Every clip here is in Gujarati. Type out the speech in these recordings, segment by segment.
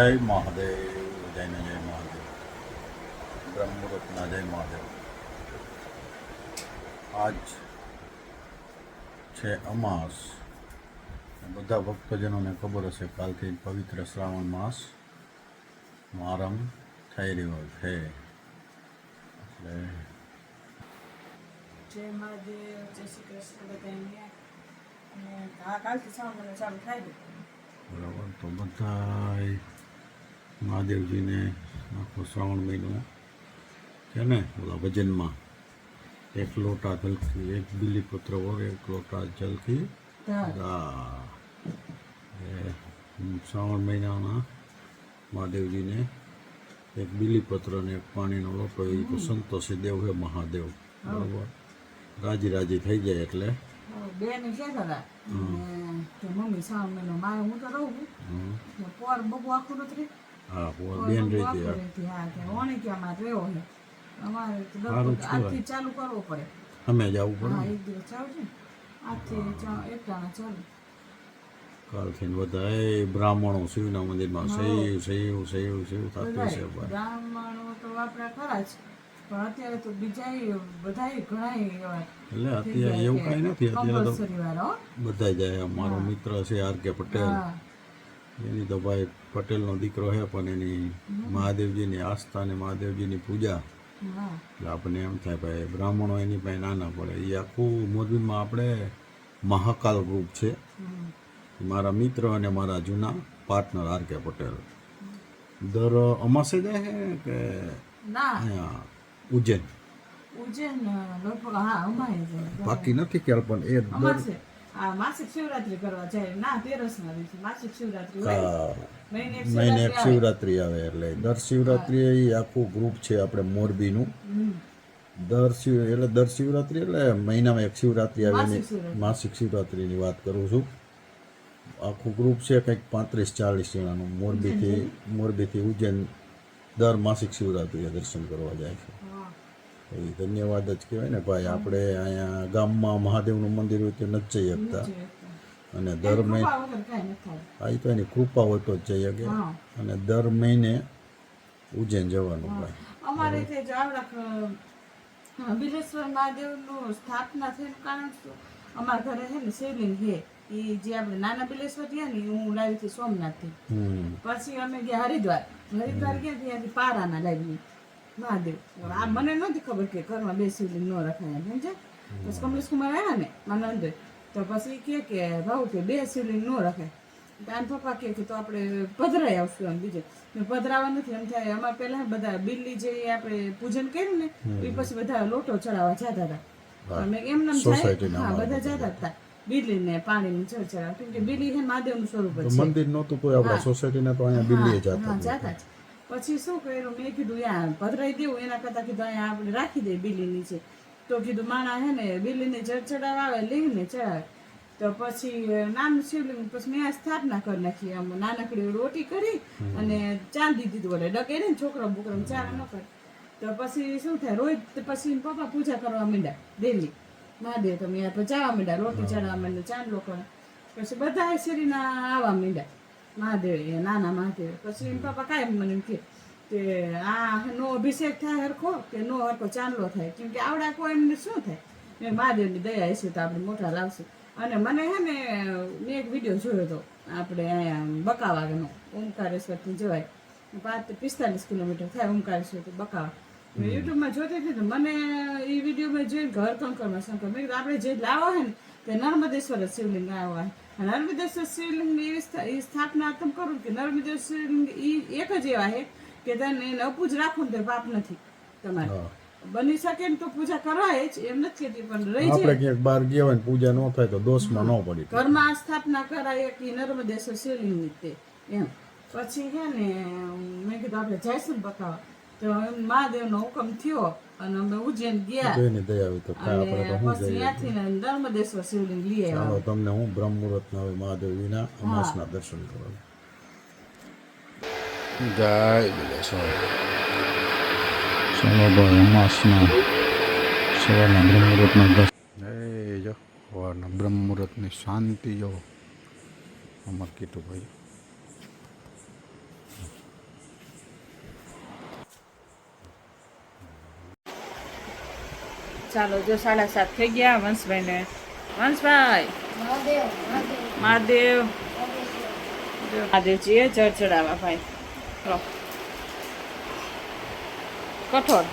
મહાદેવ, જય મહાદેવ, બ્રહ્મુહૂર્તના જય મહાદેવ. આજ છે અમાસ. બધા ભક્તજનોને ખબર હશે કાલથી પવિત્ર શ્રાવણ માસનો આરંભ થઈ રહ્યો છે. એટલે જય મહાદેવ, જય શ્રી કૃષ્ણ બધાને. અને કાલથી શ્રાવણ મહિનો ચાલુ થાય છે. બરાબર, તો બધા મહાદેવજીને આખો શ્રાવણ મહિનો છે ને ઓલા ભજનમાં એક લોટા જલથી, એક બીલીપત્ર ઓર એક લોટા જલથી શ્રાવણ મહિનાના મહાદેવજીને એક બીલીપત્ર અને એક પાણીનો લોટો એ તો સંતોષી દેવ હે મહાદેવ. બરાબર, રાજી રાજી થઈ જાય એટલે બેન કહેતા હતા કે મમ્મી શ્રાવણ મહિનો મારે હું તો રહું પોર બબુ આખું નથી. હા, બેન રહી હતી. હા, ઓણી કે અમારે રહ્યો છે. અમારે આજથી ચાલુ કરવો પડે. અમે જવું પડે. હા, એક દિવસ ચાલુ છે. આજથી એક ટાણા ચાલુ. કાલથી બધા એ બ્રાહ્મણો શિવના મંદિરમાં શિવ શિવ શિવ શિવ થતું છે. બ્રાહ્મણો તો આપણા ખરા જ, પણ અત્યારે તો બીજા બધા ઘણા એવા એટલે અત્યારે એવું કાંઈ નથી. અત્યારે તો શનિવારો બધા જાય. મારો મિત્ર છે આર કે પટેલ, એની તો ભાઈ પટેલનો દીકરો છે, પણ એની મહાદેવજીની આસ્થા અને મહાદેવજીની પૂજા એટલે આપણને એમ થાય ભાઈ બ્રાહ્મણો એની પાસે નાના પડે. એ આખું મોરબીમાં આપણે મહાકાલ ગ્રુપ છે. મારા મિત્ર અને મારા જૂના પાર્ટનર આર કે પટેલ દર અમાસે જાય છે કે અહીંયા ઉજ્જૈન લગભગ હા અમારે બાકી નથી ખ્યાલ, પણ એ દર માસિક શિવરાત્રી કરવા જાય. ના, 13 ના દિવસે માસિક શિવરાત્રી મહિને એક શિવરાત્રી આવે એટલે દર શિવરાત્રી એ આખું ગ્રુપ છે આપણે મોરબીનું. દર શિવરાત્રી એટલે મહિનામાં એક શિવરાત્રી આવે. માસિક શિવરાત્રીની વાત કરું છું. આખું ગ્રુપ છે કંઈક 35-40 જણાનું. મોરબીથી ઉજ્જૈન દર માસિક શિવરાત્રીએ દર્શન કરવા જાય છે. એ ધન્યવાદ જ કહેવાય ને ભાઈ. આપણે અહીંયા ગામમાં મહાદેવનું મંદિર હોય તો નથી જઈ શકતા, અને દર મહિને આ તો એની કૃપા હોય તો જ જઈ શકે. અને દર મહિને ઉજ્જૈન જવાનું ભાઈ. અમારે બિલેશ્વર મહાદેવનું સ્થાપના થયું કારણ શું, અમારા ઘરે છે ને શિવલિંગ છે. એ જે આપણે નાના બિલેશ્વર ગયા ને હું લાવી હતી સોમનાથથી. પછી અમે ગયા હરિદ્વાર ગયા ત્યાંથી પારાના લાવી મહાદેવ. આ મને નથી ખબર કે ઘરમાં 2 શિવલિંગ ન રખાય સમજે. પછી કમલેશ કુમાર આવ્યા ને મારા અંદર, તો પછી કે ભાવ કે 2 શિવલિંગ ન રખાય. આમ પપ્પા કે તો આપણે પધરાઈ આવશું. એમ બીજે પધરાવા નથી. એમ થાય અમારે પહેલા બધા બિલ્લી જે આપણે પૂજન કર્યું ને એ પછી બધા લોટો ચડાવવા જતા હતા. અમે એમ નામ થાય હા બધા જતા હતા બિલ્લી ને પાણીની જળ ચડાવવા, કેમ કે બિલ્લી છે મહાદેવનું સ્વરૂપ છે. મંદિર નહોતું કોઈ આપણા સોસાયટીના, તો અહીંયા બિલ્લીએ જતા જ. પછી શું કર્યું, મેં કીધું યા પધરાઈ દેવું એના કરતાં કીધું અહીંયા આપણે રાખી દઈએ બિલ્લી નીચે. તો કીધું માણા હે ને બિલ્લીને જળ ચડાવવા આવે લઈને ચડાવે. તો પછી નાનું શિવલિંગ પછી મેં સ્થાપના કરી નાખી. આમ નાનકડી રોટી કરી અને ચાંદી દીધું વડે ડકે ને છોકરા બોકરા ચાર ન કરે. તો પછી શું થાય, રોજ પછી પપ્પા પૂજા કરવા માંડ્યા ડેલી. મહાદેવ તમે યાર જવા માંડ્યા, રોટી ચડાવવા માંડ્યા, ચાંદલો કરે. પછી બધા શરીરના આવવા માંડ્યા મહાદેવ, એ નાના મહાદેવ. પછી પપ્પા કાંઈ મને એમ કે આ નો અભિષેક થાય હરખો કે નો હરખો ચાંદલો થાય, કેમ કે આવડા કોઈ એમને શું થાય. મેં મહાદેવની દયા હશે તો આપણે મોટા લાવશું. અને મને હે ને મેં એક વિડીયો જોયો હતો આપણે અહીંયા બકાવાનો, ઓમકારેશ્વરથી જવાય 45 કિલોમીટર થાય ઓમકારેશ્વર તો બકાવા. યુટ્યુબમાં જોતી હતી ને મને એ વિડીયો મેં જોઈને ઘર કંકરમાં શંકર મેં કીધું આપણે જે લાવો હોય ને તે નર્મદેશ્વર શિવલિંગ આવ્યા હોય. નર્મદેશ્વર શિવલિંગની એવી સ્થાપના તમે કરું કે નર્મદેશ્વર શિવલિંગ એ એક જ એવા છે કે તેને એને અપૂજ રાખો ને તો પાપ નથી તમારે. બની શકે ને તો પૂજા કરવાય જ, એમ નથી કહેતી, પણ રહી જાય આપણે ક્યાંક બહાર ગયા હોય ને પૂજા ન થાય તો દોષમાં ન પડી. ઘરમાં સ્થાપના કરાય કે નર્મદેશ્વર શિવલિંગની તે એમ. પછી છે ને મેં કીધું આપણે જઈશું બકાવા. તો મહાદેવનો હુકમ થયો અને અમે ઉજ્જૈન ગયા. એની દયા આવી તો આપણે તો શું જઈએ. ત્યાંથી નર્મદેશ્વર શિવલિંગ લઈ આવ્યા. ચાલો તમને હું બ્રહ્મુહૂર્તના હવે મહાદેવજીના અમાસના દર્શન કરવા. જય બિલેશ્વર. ચાલો ભાઈ અમાસના સવારના બ્રહ્મુહૂર્તના દર્શન. જો સવારના બ્રહ્મુહૂર્તની શાંતિ જો અમાર કીધું ભાઈ. ચાલો જો 7:30 થઈ ગયા. વંશભાઈને વંશભાઈ મહાદેવ જો મહાદેવજીએ જળ ચડાવવા ભાઈ. લો કઠોળ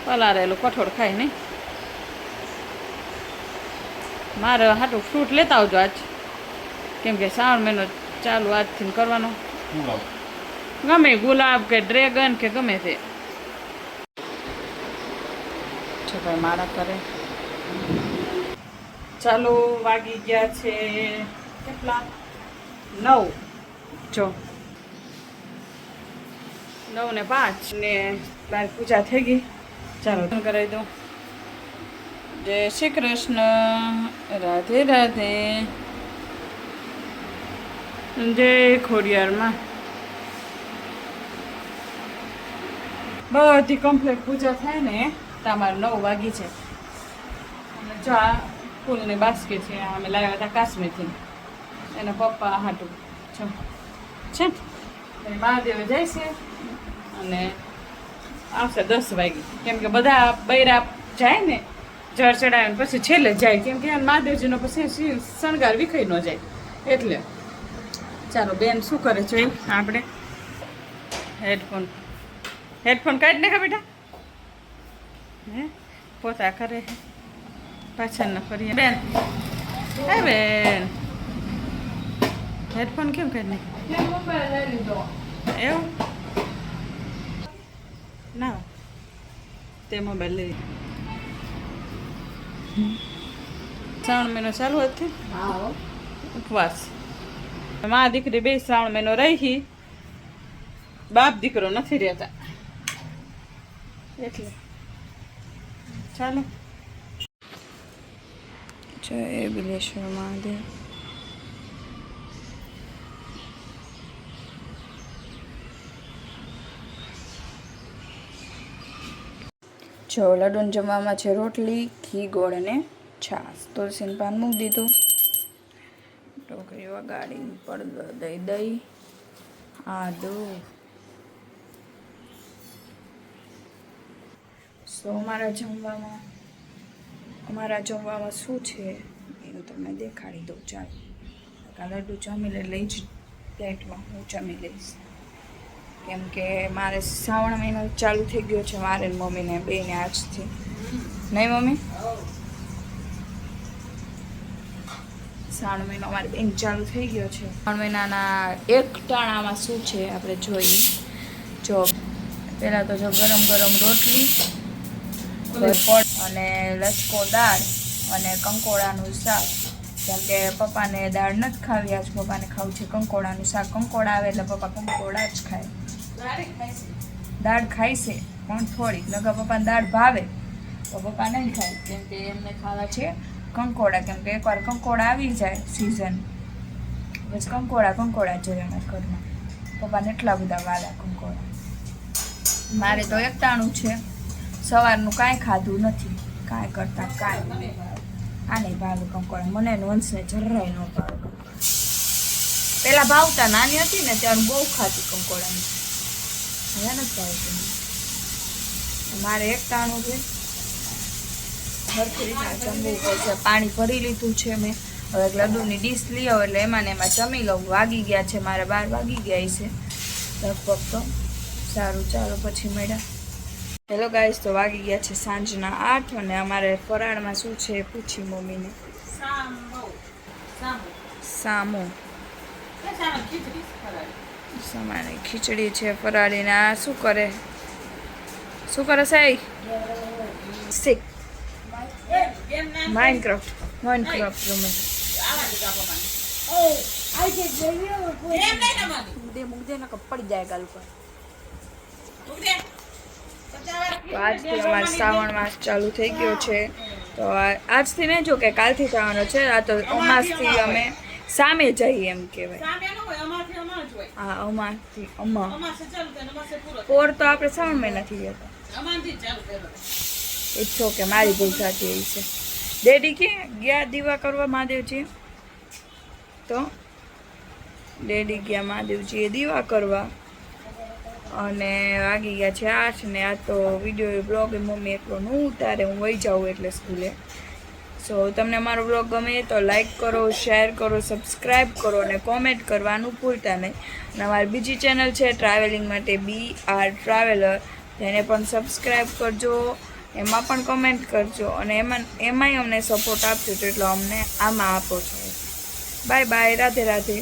પલારેલું કઠોળ ખાય નહીં. મારે હાટું ફ્રૂટ લેતા આવજો આજ, કેમ કે શ્રાવણ મહિનો ચાલુ આજથી કરવાનો. ગમે ગુલાબ કે ડ્રેગન કે ગમે તે છે ભાઈ મારા કરે. ચાલો વાગી ગયા છે કેટલા 9 જો 9:05 ને બાર પૂજા થઈ ગઈ. ચાલો કરાવી દઉં. જય શ્રી કૃષ્ણ, રાધે રાધે, જય ખોડિયારમાં. બધી કમ્પ્લીટ પૂજા થાય ને તમારે 9 વાગી છે. અને જો આ ફૂલની બાસ્કેટ છે, અમે લાવ્યા હતા કાશ્મીરથી, એના પપ્પા હાટું છે ને મહાદેવ જાય છે અને આવશે 10 વાગે, કેમ કે બધા બૈરા જાય ને જળ ચડાવે પછી છેલ્લે જાય, કેમ કે મહાદેવજીનો પછી શણગાર વિખાઈ ન જાય એટલે. ચાલો બેન શું કરે છે આપણે? હેડફોન કાઢી નાખા બેટા. હે પોતા કરે પાછળ ન ફરીએ બેન. હે બેન હેડફોન કેમ કાઢી નાખી? એવું ના તે મોબાઈલ લઈ. શ્રાવણ મહિનો ચાલુ હતી, ઉપવાસ. મા દીકરી બે શ્રાવણ મહિનો રહી, બાપ દીકરો નથી રહેતા એટલે. ચાલો જય બિલેશ્વર મહાદેવ. જો લડુન જમવામાં છે રોટલી, ઘી, ગોળ અને છાશ. તુલસીનું પાન મૂકી દીધું, ટોકરી વગાડી, પડદો દઈ દઈ, આદુ. સો અમારા જમવામાં શું છે એવું તમને દેખાડી દઉં. ચાલો લડ્ડુ જમી લઈ જ પ્લેટમાં હું જમી લઈશ, કેમ કે મારે શ્રાવણ મહિનો ચાલુ થઈ ગયો છે, મારે મમ્મીને બેને આજથી. નહીં મમ્મી? શ્રાવણ મહિનો અમારી બેન ચાલુ થઈ ગયો છે. શ્રાવણ મહિનાના એક ટાણામાં શું છે આપણે જોઈએ. જો પહેલાં તો જો ગરમ ગરમ રોટલી અને લચકો દાળ અને કંકોડાનું શાક, કેમ કે પપ્પાને દાળ નથી ખાવી, આજ પપ્પાને ખાવું છે કંકોડાનું શાક. કંકોડા આવે એટલે પપ્પા કંકોડા જ ખાય. દાળ ખાય છે પણ થોડી, લગા પપ્પાને દાળ ભાવે તો પપ્પા નહીં ખાય, કેમ કે એમને ખાવા છે કંકોડા. કેમ કે એકવાર કંકોડા આવી જાય સિઝન પછી કંકોડા જોઈએ અમારા ઘરમાં. પપ્પાને એટલા બધા વાલા કંકોડા. મારે તો એકટાણું છે, સવારનું કાંઈ ખાધું નથી, કાંઈ કરતાં કાંઈ. આને ભાવે કંકોડા, મને વંશને જરાય ન ભાવે. પહેલાં ભાવતા, નાની હતી ને ત્યારે બહુ ખાતી કંકોડાની, હવે નથી ભાવતું. મારે એકટાણું છે, સરખી રીતના જમવું પડશે. પાણી ભરી લીધું છે મેં, હવે લડ્ડુની ડીશ લઈ આવો એટલે એમાં ને એમાં જમી લઉં. વાગી ગયા છે મારે 12 વાગી ગયા છે લગભગ તો. સારું ચાલો પછી મળ્યા. હેલો ગાઈસ, તો વાગી ગયા છે સાંજના 8 અને અમારે ફરાળમાં શું છે પૂછી મમ્મીને. સામો સમાની ખીચડી છે ફરાળીના. શું કરે સાઈ? શીખ માઇનક્રાફ્ટ રમે. મૂક દે ને પડી જાય ગાલ પર. તો આજથી અમારે શ્રાવણ માસ ચાલુ થઈ ગયો છે, તો આજથી નહીં જો કે કાલથી થવાનો છે. આ તો અમાસથી અમે સામે જઈએ એમ કહેવાય. હા અમાસથી પોર તો આપણે શ્રાવણ મહિનાથી ગયા હતા. ઈચ્છો કે મારી ભૂલ થતી એવી છે. ડેડી કે ગયા દીવા કરવા મહાદેવજી, તો ડેડી ગયા મહાદેવજીએ દીવા કરવા અને વાગી ગયા છે 8 ને આ તો વિડીયો બ્લોગ મમ્મી એટલો ન ઉતારે, હું વહી જાઉં એટલે સ્કૂલે. સો તમને મારો બ્લોગ ગમે તો લાઈક કરો, શેર કરો, સબસ્ક્રાઈબ કરો અને કોમેન્ટ કરવાનું ભૂલતા નહીં. અને અમારી બીજી ચેનલ છે ટ્રાવેલિંગ માટે BR ટ્રાવેલર, તેને પણ સબસ્ક્રાઈબ કરજો, એમાં પણ કમેન્ટ કરજો અને એમાંય અમને સપોર્ટ આપજો જેટલો અમને આમાં આપો છો. Bye bye, Radhe Radhe.